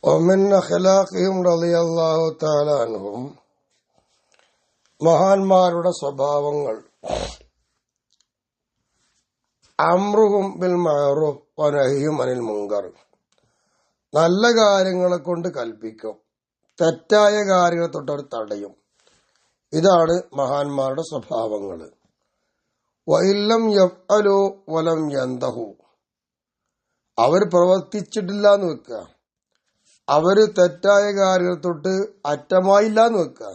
ومن أخلاقهم رضي الله تعالى عنهم മഹാന്മാരുടെ സ്വഭാവങ്ങൾ അംറുഹും ബിൽ മഅറൂഫ് വനഹ്യും അനിൽ മുൻകർ. നല്ല കാര്യങ്ങളെ കൊണ്ട് കൽപ്പിക്കും, തെറ്റായ കാര്യങ്ങളെ തൊട്ടവർ തടയും. ഇതാണ് മഹാന്മാരുടെ സ്വഭാവങ്ങൾ. വഇല്ലം യഫ്അലു വലം യന്തഹു, അവർ പ്രവർത്തിച്ചിട്ടില്ല എന്ന് വെക്കുക, അവര് തെറ്റായ കാര്യങ്ങൾ തൊട്ട് അറ്റമായില്ല എന്ന് വെക്കുക,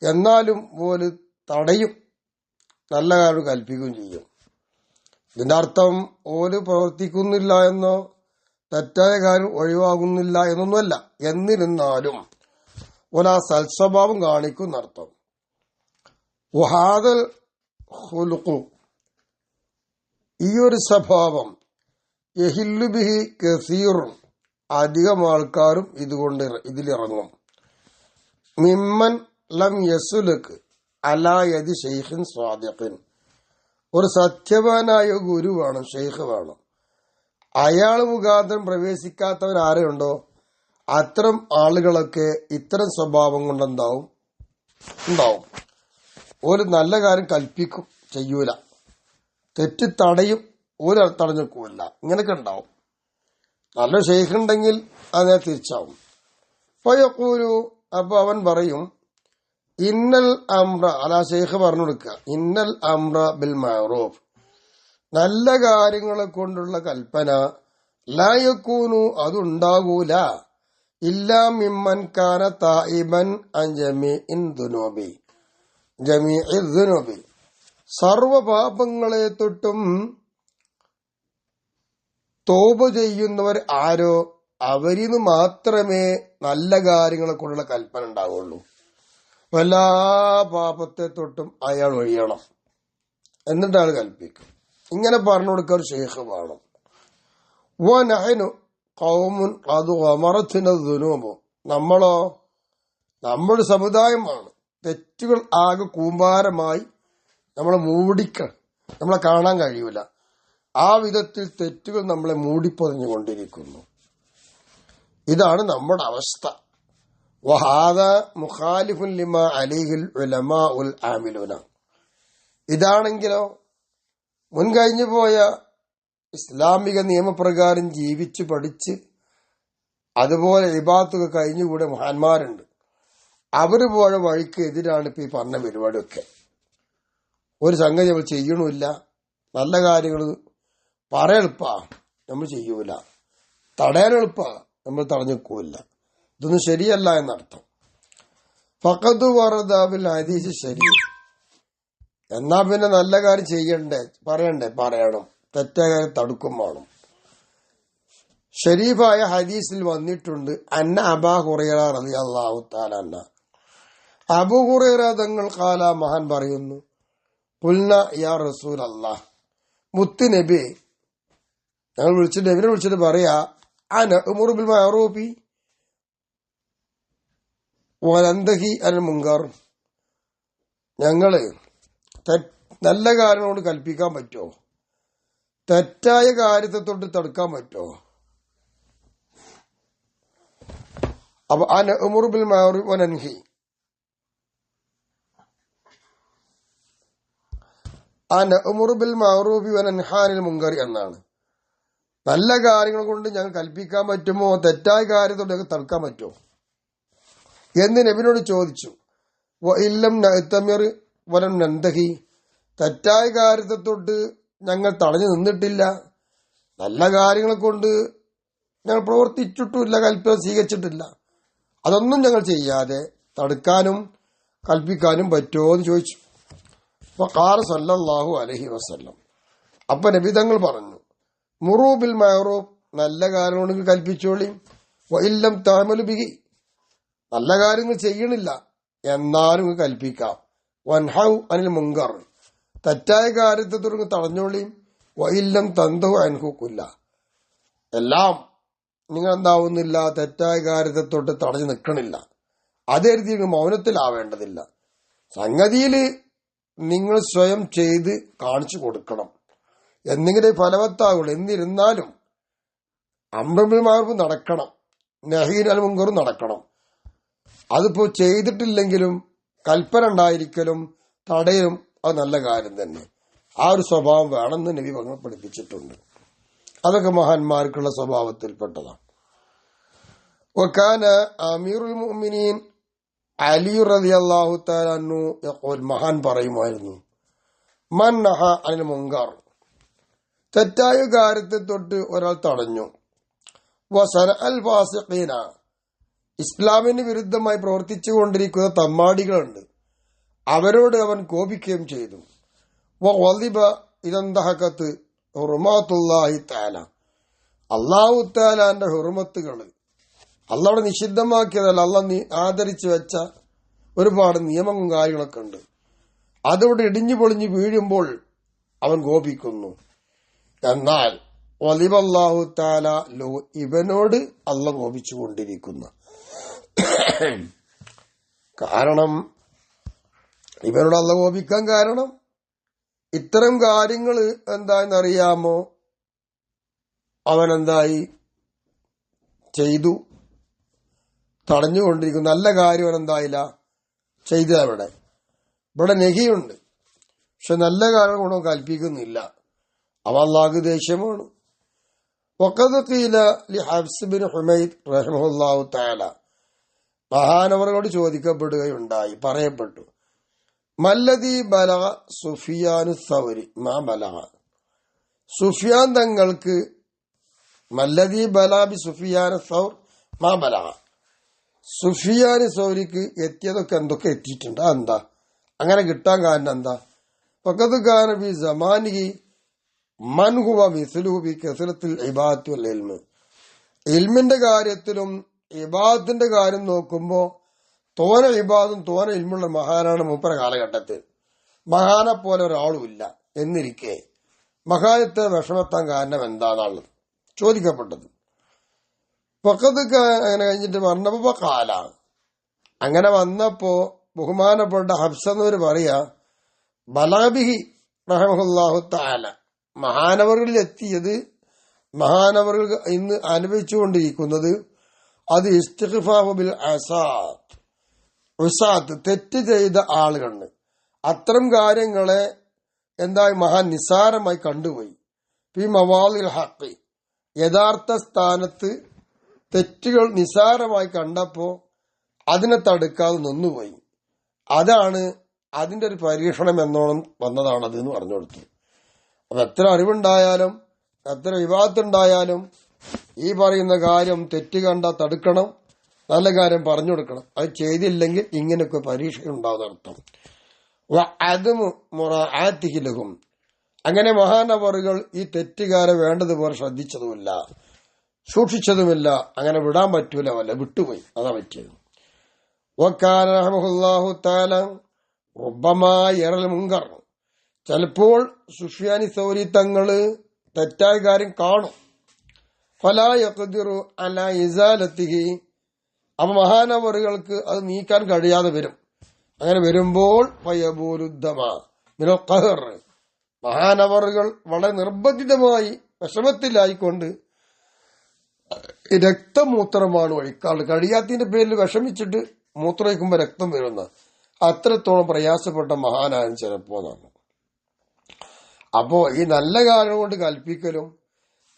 എന്നാലും പോലും തടയും, നല്ല കാര്യം കൽപ്പിക്കുകയും ചെയ്യും. ഇതിന്റെ അർത്ഥം ഓല് പ്രവർത്തിക്കുന്നില്ല എന്നോ തെറ്റായ കാര്യം ഒഴിവാകുന്നില്ല എന്നൊന്നുമല്ല. എന്നിരുന്നാലും ഓല സൽസ്വഭാവം കാണിക്കുന്നർത്ഥം. വഹാദൽ ഖുലുഖു, ഈ ഒരു സ്വഭാവം യഹില്ലു ബിഹി കസീറുൻ, അധികം ആൾക്കാരും ഇതിലിറങ്ങും. മിമ്മൻ ലം യസുലക് അലാ യദി ശൈഖിൻ സ്വാദിഖിൻ, ഒരു സത്യവാനായ ഗുരു വേണം, ഷെയ്ഖ് വേണം. അയാൾ മുഖാന്തരം പ്രവേശിക്കാത്തവരാരുണ്ടോ അത്തരം ആളുകളൊക്കെ ഇത്തരം സ്വഭാവം കൊണ്ടെന്താവും ഉണ്ടാവും. ഒരു നല്ല കാര്യം കൽപ്പിക്കും, ചെയ്യൂല, തെറ്റ് തടയും, ഒരു തടഞ്ഞിക്കൂല്ല, ഇങ്ങനെയൊക്കെ ഉണ്ടാവും. നല്ല ഷെയ്ഖ് ഉണ്ടെങ്കിൽ അതിനെ തിരിച്ചാവും. ഫയഖൂലു, അപ്പൊ അവൻ പറയും, ഇന്നൽ അംറ, അലാ ഷെയ്ഖ് പറഞ്ഞു കൊടുക്കുക, ഇന്നൽ അംറ ബിൽ മഅറൂഫ്, നല്ല കാര്യങ്ങളെ കൊണ്ടുള്ള കൽപ്പന, ലാ യകൂനു, അതുണ്ടാകൂല, ഇല്ലാ മിമ്മൻ കാന തായിബൻ അൻ ജമീഇൻ ദുനൂബി, ജമീഇ ദുനൂബി, സർവ പാപങ്ങളെ തൊട്ടും തോപ ചെയ്യുന്നവർ ആരോ അവരിന്ന് മാത്രമേ നല്ല കാര്യങ്ങളെ കൊണ്ടുള്ള കൽപ്പന ഉണ്ടാവുള്ളൂ. എല്ലാ പാപത്തെ തൊട്ടും അയാൾ ഒഴിയണം, എന്നിട്ടാണ് കൽപ്പിക്കും. ഇങ്ങനെ പറഞ്ഞു കൊടുക്കുക ഒരു ഷെയ്ഖ് വേണം. വനഹ്നു ഖൗമുൻ ഖദ് ഗമറത്ന ദുനൂബ്, നമ്മളോ, നമ്മുടെ സമുദായമാണ്, തെറ്റുകൾ ആകെ കൂമ്പാരമായി നമ്മളെ മൂടിക്കണം, നമ്മളെ കാണാൻ കഴിയൂല, ആ വിധത്തിൽ തെറ്റുകൾ നമ്മളെ മൂടിപ്പൊതിഞ്ഞുകൊണ്ടിരിക്കുന്നു. ഇതാണ് നമ്മുടെ അവസ്ഥ. വഹാദ മുഖാലിഫുൻ ലിമാ അലൈഹിൽ ഉലമാഉൽ ആമിലൂന, ഇതാണെങ്കിലോ മുൻകഴിഞ്ഞു പോയ ഇസ്ലാമിക നിയമപ്രകാരം ജീവിച്ച് പഠിച്ച് അതുപോലെ ഇബാദത്തൊക്കെ കഴിഞ്ഞുകൂടെ മഹാന്മാരുണ്ട്. അവര് പോയ വഴിക്ക് എതിരാണ് ഇപ്പൊ ഈ പറഞ്ഞ പരിപാടിയൊക്കെ. ഒരു സംഗതി നമ്മൾ ചെയ്യണമില്ല, നല്ല കാര്യങ്ങൾ പറയാൻ എളുപ്പാ, നമ്മൾ ചെയ്യൂല, തടയാൻ എളുപ്പാ, നമ്മൾ തടഞ്ഞിക്കൂല്ല. ഇതൊന്നും ശരിയല്ല എന്നർത്ഥം. ഫഖദ് വറദ ബിൽ ഹദീസ് ശരീഫ്, എന്നാ പിന്നെ നല്ല കാര്യം ചെയ്യണ്ടേ, പറയണം, തെറ്റായ കാര്യം തടുക്കും വേണം. ഷരീഫായ ഹദീസിൽ വന്നിട്ടുണ്ട്, അന്ന അബാ ഹുറൈറ റളിയല്ലാഹു തആല അൻഹു, അബൂ ഹുറൈറ തങ്ങൾ ഖാല, മഹാൻ പറയുന്നു, ഖുൽന യാ റസൂലല്ലാഹ്, മുത്ത് നബി, ഞങ്ങൾ നബിനെ വിളിച്ചിട്ട് പറയാ, അന ഉമറു ബിൽ മഅറൂഫി വനന്തഹി അനിൽ മുൻകർ, ഞങ്ങള് നല്ല കാര്യം കൊണ്ട് കൽപ്പിക്കാൻ പറ്റുമോ, തെറ്റായ കാര്യത്തെ തൊട്ട് തടുക്കാൻ പറ്റുമോ? അപ്പൊ അന ഉമറു ബിൽ മഅറൂഫ് വനൻഹി, അന ഉമറു ബിൽ മഅറൂഫി വനൻഹാ അനിൽ മുൻകർ എന്നാണ്. നല്ല കാര്യങ്ങൾ കൊണ്ട് ഞങ്ങൾ കൽപ്പിക്കാൻ പറ്റുമോ, തെറ്റായ കാര്യത്തോടെ തടുക്കാൻ പറ്റുമോ എന്ന് നബിനോട് ചോദിച്ചു. വഇല്ലം നഅ്തമിർ വലം നന്തഹി, തെറ്റായ കാര്യത്തെ തൊട്ട് ഞങ്ങൾ തടഞ്ഞു നിന്നിട്ടില്ല, നല്ല കാര്യങ്ങളെ കൊണ്ട് ഞങ്ങൾ പ്രവർത്തിച്ചിട്ടില്ല, കൽപ്പന സ്വീകരിച്ചിട്ടില്ല, അതൊന്നും ഞങ്ങൾ ചെയ്യാതെ തടുക്കാനും കൽപ്പിക്കാനും പറ്റുമോ എന്ന് ചോദിച്ചു. ഖാല സല്ലല്ലാഹു അലൈഹി വസല്ലം, അപ്പൊ നബി തങ്ങൾ പറഞ്ഞു, മുറൂ ബിൽ മഅറൂഫ്, നല്ല കാര്യങ്ങൾ കൽപ്പിച്ചോളി, വഇല്ലം തഅമലു ബിഹി, നല്ല കാര്യങ്ങൾ ചെയ്യണില്ല എന്നാലും കൽപ്പിക്കാം, വൻഹൗ അനിൽ മുൻകർ, തെറ്റായ കാര്യത്തെ തുടങ്ങി തടഞ്ഞോളിയും, വഇല്ലം തന്തഹു അൻഹു കുല്ല, എല്ലാം നിങ്ങൾ എന്താവുന്നില്ല, തെറ്റായ കാര്യത്തെ തൊട്ട് തടഞ്ഞു നിൽക്കണില്ല, അതെഴുതി മൗനത്തിലാവേണ്ടതില്ല, സംഗതിയില് നിങ്ങൾ സ്വയം ചെയ്ത് കാണിച്ചു കൊടുക്കണം, എന്തെങ്കിലും ഫലവത്താകുള്ളൂ. എന്നിരുന്നാലും അംറുൽ ബിൽ മഅറൂഫ് നടക്കണം, നഹീൻ അൽ മുങ്കറും നടക്കണം. അതിപ്പോ ചെയ്തിട്ടില്ലെങ്കിലും കൽപ്പന ഉണ്ടായിരിക്കലും തടയലും അത് നല്ല കാര്യം തന്നെ. ആ ഒരു സ്വഭാവം വേണമെന്ന് നബി പഠിപ്പിച്ചിട്ടുണ്ട്. അതൊക്കെ മഹാന്മാർക്കുള്ള സ്വഭാവത്തിൽപ്പെട്ടതാണ്. വകാന അമീറുൽ മുഅ്മിനീൻ അലി റളിയല്ലാഹു തആല അൻഹു യഖൂൽ, മഹാൻ പറയുമായിരുന്നു, മൻ നഹ അനിൽ മുങ്കർ, തെറ്റായ കാര്യത്തെ തൊട്ട് ഒരാൾ തടഞ്ഞു, വസന അൽ ഫാസിഖീന, ഇസ്ലാമിന് വിരുദ്ധമായി പ്രവർത്തിച്ചു കൊണ്ടിരിക്കുന്ന തമ്മാടികളുണ്ട്, അവരോട് അവൻ കോപിക്കുകയും ചെയ്തു. വളിബ ഇദന്തഹകത്ത് ഹുറുമാത്തുല്ലാഹി തആല, അല്ലാഹു തആലാന്റെ ഹുറുമത്തുകൾ, അള്ളാഹുടെ നിഷിദ്ധമാക്കിയതല്ല, അള്ളാഹ് ആദരിച്ചു വെച്ച ഒരുപാട് നിയമവും കാര്യങ്ങളൊക്കെ ഉണ്ട്, അതോടെ ഇടിഞ്ഞു പൊളിഞ്ഞു വീഴുമ്പോൾ അവൻ കോപിക്കുന്നു. എന്നാൽ വലിബല്ലാഹു തആല ലോ, ഇവനോട് അള്ളാഹ് കോപിച്ചുകൊണ്ടിരിക്കുന്നു. കാരണം ഇവനോട് അള്ളാഹ് കോപിക്കാൻ കാരണം ഇത്തരം കാര്യങ്ങൾ എന്താണെന്നറിയാമോ, അവനെന്തായി ചെയ്തു, തടഞ്ഞുകൊണ്ടിരിക്കുന്നു. നല്ല കാര്യം എന്തായില്ല ചെയ്ത. ഇവിടെ നെഹിയുണ്ട്, പക്ഷെ നല്ല കാര്യം കൊണ്ടോ കൽപ്പിക്കുന്നില്ല. അവ അല്ലാഹുവിന് ദേഷ്യമാണ്. വഖദ് ഖീല ലി ഹബ്സ് ബിൻ ഹുമൈദ് റഹിമഹുല്ലാഹു തആല, മഹാനവരോട് ചോദിക്കപ്പെടുകയുണ്ടായി, പറയപ്പെട്ടു, മല്ലദീ ബലഗ സുഫിയാനു സൗരി മാ ബലഗ, സുഫിയാൻ തങ്ങൾക്ക്, മല്ലദീ ബലഗ ബി സുഫിയാന സൗർ മാ ബലഗ, സുഫിയാൻ സൗരിക്ക് എത്തിയതൊക്കെ എന്തൊക്കെ എത്തിയിട്ടുണ്ട്. എന്താ അങ്ങനെ കിട്ടാൻ കാരണം എന്താ? ഫഖദ് കാന ബി സമാനിഹി മൻ ഹുവ മിസ്ലുഹു ബി കസറത്തിൽ ഇബാദത്തി വൽ ഇൽമ്, ഇൽമിന്റെ കാര്യത്തിലും ഇബാദത്തിന്റെ കാര്യം നോക്കുമ്പോ തോന ഇബാദും തോന ഇൽമുള്ള മഹാനാണ് മൂപ്പര കാലഘട്ടത്തിൽ. മഹാനെ പോലെ ഒരാളും ഇല്ല. എന്നിരിക്കെ മഹാനത്തെ വിഷമത്താൻ കാരണം എന്താണെന്നുള്ളത് ചോദിക്കപ്പെട്ടത്. ഫഖദ് അങ്ങനെ കഴിഞ്ഞിട്ട് പറഞ്ഞപ്പോ കാല, അങ്ങനെ വന്നപ്പോ ബഹുമാനപ്പെട്ട ഹബ്സ് എന്നവര് പറയാ, ബലബിഹി റഹിമഹുല്ലാഹു തആല, മഹാനവറുകളിൽ എത്തിയത്, മഹാനവറുകൾ ഇന്ന് അനുഭവിച്ചുകൊണ്ടിരിക്കുന്നത് അത് ഇസ്തിഗ്ഫാറു ബിൽ അസാത്ത്, ഉസാത്ത്, തെറ്റ് ചെയ്ത ആളുകളുണ്ട്. അത്തരം കാര്യങ്ങളെ എന്തായി മഹാൻ നിസ്സാരമായി കണ്ടുപോയി. ഫി മവാദിൽ ഹഖ്, യഥാർത്ഥ സ്ഥാനത്ത് തെറ്റുകൾ നിസ്സാരമായി കണ്ടപ്പോ അതിനെ തടുക്കാതെ നിന്നുപോയി. അതാണ് അതിന്റെ ഒരു പരീക്ഷണം എന്നോണം വന്നതാണത് എന്ന് പറഞ്ഞു കൊടുത്തു. അപ്പൊ എത്ര അറിവുണ്ടായാലും എത്ര വിവാദത്തുണ്ടായാലും ഈ പറയുന്ന കാര്യം തെറ്റ് കണ്ട തടുക്കണം, നല്ല കാര്യം പറഞ്ഞു കൊടുക്കണം. അത് ചെയ്തില്ലെങ്കിൽ ഇങ്ങനെയൊക്കെ പരീക്ഷ ഉണ്ടാവുന്ന അർത്ഥം. ലഹും, അങ്ങനെ മഹാനവറുകൾ ഈ തെറ്റുകാരെ വേണ്ടതുപോലെ ശ്രദ്ധിച്ചതുമില്ല, സൂക്ഷിച്ചതുമില്ല. അങ്ങനെ വിടാൻ പറ്റൂല, വല്ല വിട്ടുപോയി, അതാ പറ്റിയത്. വക്കാന റഹ്മഹുല്ലാഹു തആല റുബ്ബമാ യറൽ മുങ്കർ, ചിലപ്പോൾ സുഫിയാനി സൗരി തങ്ങള് തെറ്റായ കാര്യം കാണും. ഫലാ യഖ്ദിറു അലാ ഇസാലത്തിഹി, അപ്പൊ മഹാനവറുകൾക്ക് അത് നീക്കാൻ കഴിയാതെ വരും. അങ്ങനെ വരുമ്പോൾ ഫയബൂലുദ്ദമ മിനൽ ഖഹർ, മഹാനവറുകൾ വളരെ നിർബന്ധിതമായി വിഷമത്തിലായിക്കൊണ്ട് രക്തമൂത്രമാണ് ഒഴിക്കാറ്. കഴിയാത്തതിന്റെ പേരിൽ വിഷമിച്ചിട്ട് മൂത്രമൊഴിക്കുമ്പോ രക്തം വരുന്ന അത്രത്തോളം പ്രയാസപ്പെട്ട മഹാനാണ് ചിലപ്പോ. അപ്പോ ഈ നല്ല കാര്യം കൊണ്ട് കൽപ്പിക്കലും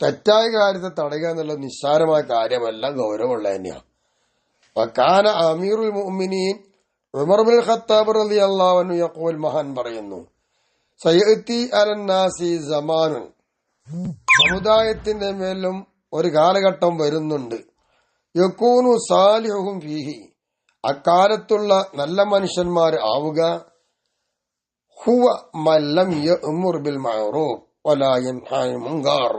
തെറ്റായ കാര്യത്തെ തടയുക എന്നുള്ളത് നിസ്സാരമായ കാര്യമല്ല, ഗൗരവമുള്ള തന്നെയാണ്. വകാന അമീറുൽ മുഅ്മിനീൻ ഉമർ ബിൻ ഖത്താബ് റളിയല്ലാഹു അൻഹു യഖൂൽ, മഹാൻ പറയുന്നു, സയഅതി അലന്നാസി സമാനുൻ, സമുദായത്തിന്റെ മേലും ഒരു കാലഘട്ടം വരുന്നുണ്ട്, യകൂനു സാലിഹും ഫീഹി, അക്കാലത്തുള്ള നല്ല മനുഷ്യന്മാർ ആവുക, ഹുവ മല്ലം യഅ്മുർ ബിൽ മഅറൂഫ് വലാ യൻഹാ അനിൽ മുൻകർ,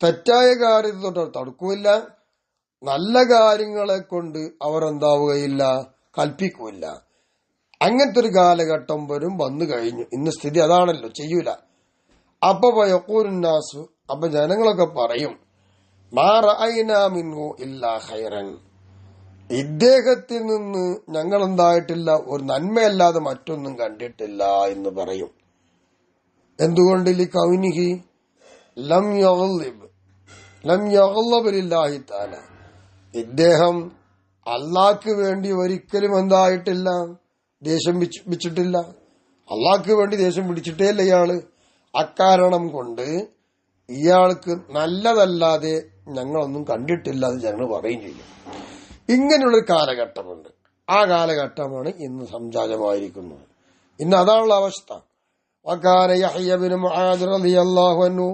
തെറ്റായ കാര്യത്തെ തൊട്ട് തടുക്കില്ല, നല്ല കാര്യങ്ങളെ കൊണ്ട് അവർ എന്താവുകയില്ല, കൽപ്പിക്കൂല. അങ്ങനത്തെ ഒരു കാലഘട്ടം വരും, വന്നു കഴിഞ്ഞു. ഇന്ന് സ്ഥിതി അതാണല്ലോ, ചെയ്യൂല. അപ്പൊ യഖൂലുന്നാസു, അപ്പൊ ജനങ്ങളൊക്കെ പറയും, മാ റഅയ്നാ മിൻഹു ഇല്ലാ ഖൈറൻ, ഇദ്ദേഹത്തിൽ നിന്ന് ഞങ്ങൾ എന്തായിട്ടില്ല, ഒരു നന്മയല്ലാതെ മറ്റൊന്നും കണ്ടിട്ടില്ല എന്ന് പറയും. എന്തുകൊണ്ട്? ലം യഗ്ളിബ് ലില്ലാഹി തആല, ഇദ്ദേഹം അള്ളാഹ്ക്ക് വേണ്ടി ഒരിക്കലും എന്തായിട്ടില്ല, ദേഷ്യം പിടിച്ചിട്ടില്ല. അള്ളാഹ്ക്ക് വേണ്ടി ദേഷ്യം പിടിച്ചിട്ടേ ഇല്ല ഇയാള്. അക്കാരണം കൊണ്ട് ഇയാൾക്ക് നല്ലതല്ലാതെ ഞങ്ങളൊന്നും കണ്ടിട്ടില്ല എന്ന് ഞങ്ങൾ പറയുകയും ചെയ്യും. ഇങ്ങനെയുള്ളൊരു കാലഘട്ടമുണ്ട്. ആ കാലഘട്ടമാണ് ഇന്ന് സംജാതമായിരിക്കുന്നത്. ഇന്ന് അതാണുള്ള അവസ്ഥ. വകാന യഹ്യ ഇബ്നു മുആദ് റളിയല്ലാഹു അൻഹു,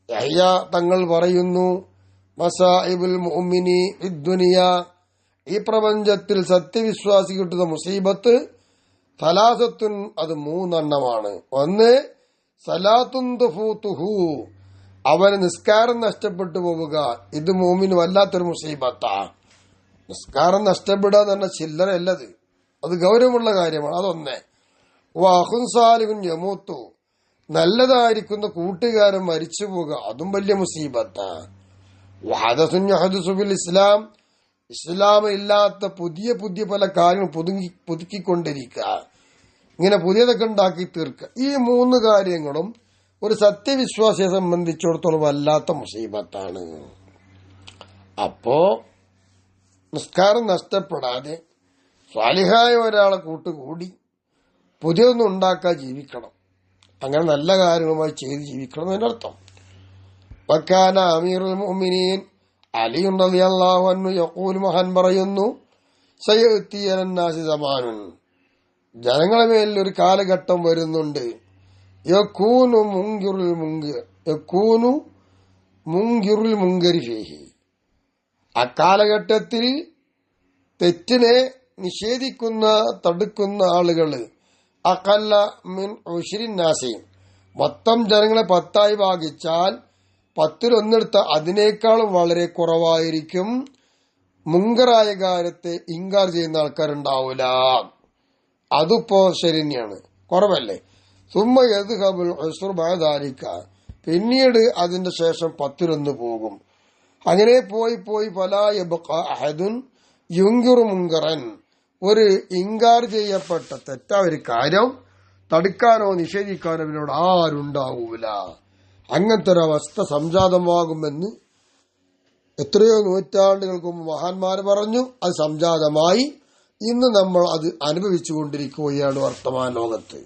യഹ്യ തങ്ങൾ പറയുന്നു, മസാഇബുൽ മുഅ്മിനി ഫിദ്ദുനിയ, ഈ പ്രപഞ്ചത്തിൽ സത്യവിശ്വാസി കിട്ടുന്ന മുസീബത്ത് സലാസത്തുൻ, അത് 3 എണ്ണമാണ്. ഒന്ന്, സലാത്തുൻ തുഫൂതുഹു, അവന് നിസ്കാരം നഷ്ടപ്പെട്ടു പോവുക. ഇത് മുഅ്മിന് വല്ലാത്തൊരു മുസീബത്താ. നിസ്കാരം നഷ്ടപ്പെടുക എന്ന് പറഞ്ഞാൽ ചില്ലറയല്ലത്, അത് ഗൗരവമുള്ള കാര്യമാണ്. അതൊന്നേ. വഅഖുൻ സാലിഹുൻ യമൂത്തു, നല്ലതായിരിക്കുന്ന കൂട്ടുകാരൻ മരിച്ചു പോവുക, അതും വലിയ മുസീബത്താ. വഹദസുൻ യഹദുസു ഫിൽ ഇസ്ലാം, ഇസ്ലാമിൽ ഇല്ലാത്ത പുതിയ പുതിയ പല കാര്യങ്ങൾ പുതുക്കിക്കൊണ്ടിരിക്കുക, ഇങ്ങനെ പുതിയതൊക്കെ ഉണ്ടാക്കി തീർക്കുക. ഈ 3 കാര്യങ്ങളും ഒരു സത്യവിശ്വാസിയെ സംബന്ധിച്ചിടത്തോളം വല്ലാത്ത മുസീബത്താണ്. അപ്പോ നിസ്കാരം നഷ്ടപ്പെടാതെ സ്വാലിഹായ ഒരാളെ കൂട്ടുകൂടി പുതിയൊന്നും ഉണ്ടാക്കാൻ ജീവിക്കണം. അങ്ങനെ നല്ല കാര്യങ്ങളുമായി ചെയ്ത് ജീവിക്കണം എന്നർത്ഥം. വക്കാന അമീറുൽ മുഅ്മിനീൻ അലി റളിയല്ലാഹു അൻഹു യഖൂൽ, മഹാൻ പറയുന്നു, സയഅതി അലന്നാസി സമാനുൻ, ജനങ്ങളുടെ മേലിൽ ഒരു കാലഘട്ടം വരുന്നുണ്ട്. യകൂനു മുൻകിറുൽ മുങ്കരി ഫീഹി, ആ കാലഘട്ടത്തിൽ തെറ്റിനെ നിഷേധിക്കുന്ന തടുക്കുന്ന ആളുകൾ അഖല്ല മിൻ ഉശ്രിൻ നാസി, മൊത്തം ജനങ്ങളെ 10 ഭാഗിച്ചാൽ 10-1 അതിനേക്കാളും വളരെ കുറവായിരിക്കും മുങ്കറായ കാര്യത്തെ ഇൻകാർ ചെയ്യുന്ന ആൾക്കാരുണ്ടാവൂല. അതിപ്പോ ശരി തന്നെയാണ്, കുറവല്ലേ. സുമ്മ യദ്ഹബുൽ ഉസ്റു ബഅദാലിക, പിന്നീട് അതിന്റെ ശേഷം 10-1 പോകും. അങ്ങനെ പോയി പോയി ഫലാ യബ്ഖ അഹദുൻ യുൻകിറു മുങ്കറൻ, ഒരു ഇൻകാർ ചെയ്യപ്പെട്ട തെറ്റായ ഒരു കാര്യം തടുക്കാനോ നിഷേധിക്കാനോ ഇവനോട് ആരുണ്ടാവൂല. അങ്ങനത്തെ ഒരവസ്ഥ സംജാതമാകുമെന്ന് എത്രയോ നൂറ്റാണ്ടുകൾക്ക് മുമ്പ് മഹാന്മാര് പറഞ്ഞു. അത് സംജാതമായി. ഇന്ന് നമ്മൾ അത് അനുഭവിച്ചുകൊണ്ടിരിക്കുകയാണ് വർത്തമാന ലോകത്ത്.